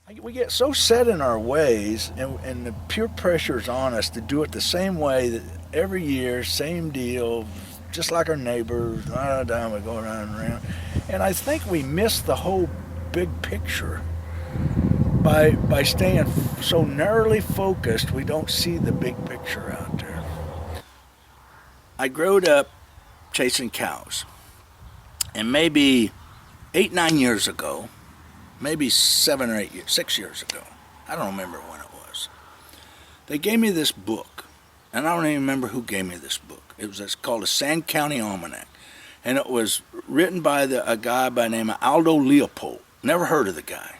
We get so set in our ways, and the peer pressure's on us to do it the same way that every year, same deal, just like our neighbors. We go around and around, and I think we miss the whole big picture by staying so narrowly focused. We don't see the big picture out there. I growed up chasing cows, and maybe 8, 9 years ago, maybe 7 or 8 years, 6 years ago, I don't remember when it was. They gave me this book, and I don't even remember who gave me this book. It's called a Sand County Almanac, and it was written by a guy by the name of Aldo Leopold. Never heard of the guy.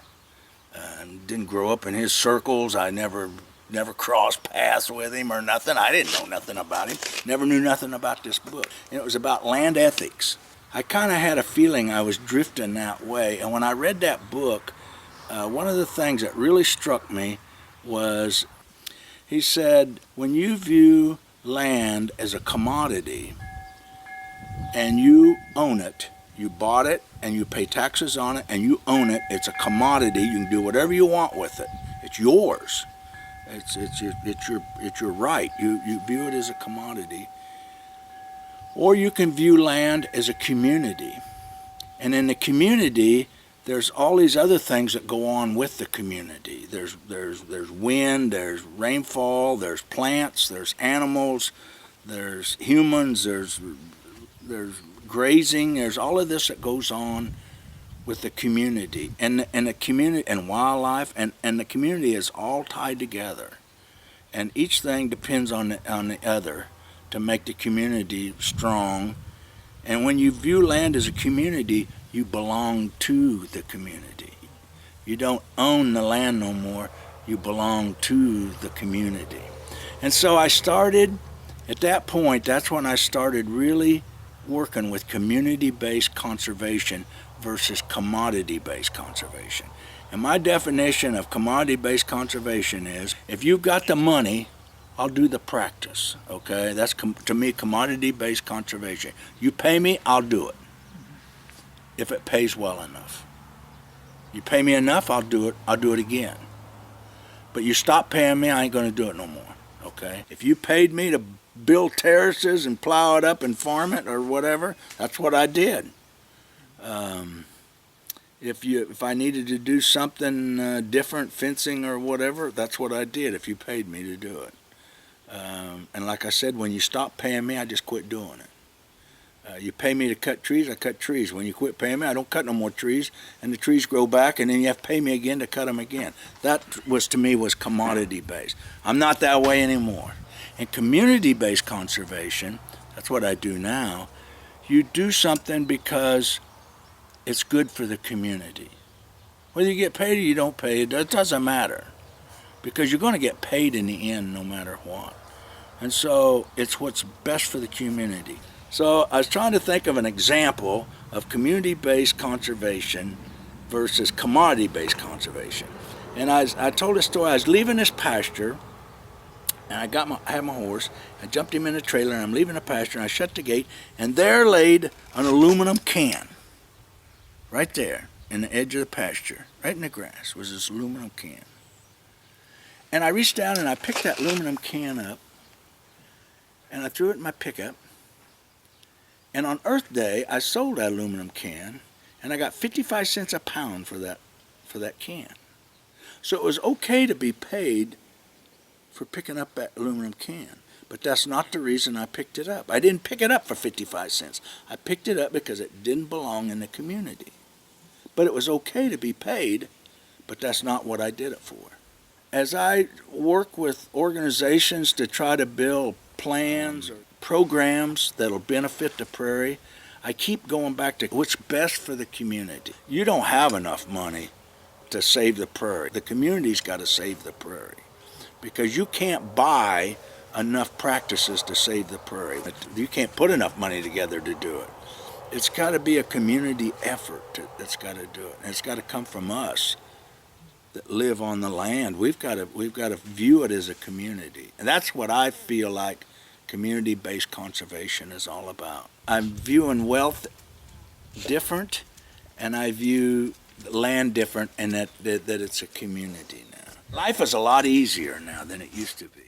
Didn't grow up in his circles. I never crossed paths with him or nothing. I didn't know nothing about him. Never knew nothing about this book. And it was about land ethics. I kind of had a feeling I was drifting that way. And when I read that book, one of the things that really struck me was he said, when you view land as a commodity and you own it, you bought it and you pay taxes on it and you own it, it's a commodity. You can do whatever you want with it. It's yours. It's your right. You view it as a commodity. Or you can view land as a community. And in the community, there's all these other things that go on with the community. There's wind, there's rainfall, there's plants, there's animals, there's humans, there's grazing, there's all of this that goes on with the community. And the community and wildlife and the community is all tied together. And each thing depends on the other to make the community strong. And when you view land as a community, you belong to the community. You don't own the land no more, you belong to the community. And so I started, at that point, that's when I started really working with community-based conservation versus commodity-based conservation. And my definition of commodity-based conservation is, if you've got the money, I'll do the practice, okay? That's, to me, commodity-based conservation. You pay me, I'll do it, if it pays well enough. You pay me enough, I'll do it again. But you stop paying me, I ain't gonna do it no more, okay? If you paid me to build terraces and plow it up and farm it or whatever, that's what I did. If I needed to do something different, fencing or whatever, that's what I did if you paid me to do it. And like I said, when you stop paying me, I just quit doing it. You pay me to cut trees, I cut trees. When you quit paying me, I don't cut no more trees, and the trees grow back, and then you have to pay me again to cut them again. That was, to me, was commodity-based. I'm not that way anymore. And community-based conservation, that's what I do now. You do something because it's good for the community. Whether you get paid or you don't pay, it doesn't matter, because you're going to get paid in the end no matter what. And so it's what's best for the community. So I was trying to think of an example of community-based conservation versus commodity-based conservation. And I told a story. I was leaving this pasture, and I had my horse. I jumped him in a trailer, and I'm leaving the pasture, and I shut the gate, and there laid an aluminum can. Right there in the edge of the pasture, right in the grass, was this aluminum can. And I reached down and I picked that aluminum can up, and I threw it in my pickup. And on Earth Day, I sold that aluminum can, and I got 55 cents a pound for that can. So it was okay to be paid for picking up that aluminum can. But that's not the reason I picked it up. I didn't pick it up for 55 cents. I picked it up because it didn't belong in the community. But it was okay to be paid, but that's not what I did it for. As I work with organizations to try to build plans or programs that'll benefit the prairie, I keep going back to what's best for the community. You don't have enough money to save the prairie. The community's got to save the prairie, because you can't buy enough practices to save the prairie. You can't put enough money together to do it. It's got to be a community effort that's got to do it. And it's got to come from us that live on the land. We've got to view it as a community. And that's what I feel like community-based conservation is all about. I'm viewing wealth different, and I view land different, and that it's a community now. Life is a lot easier now than it used to be.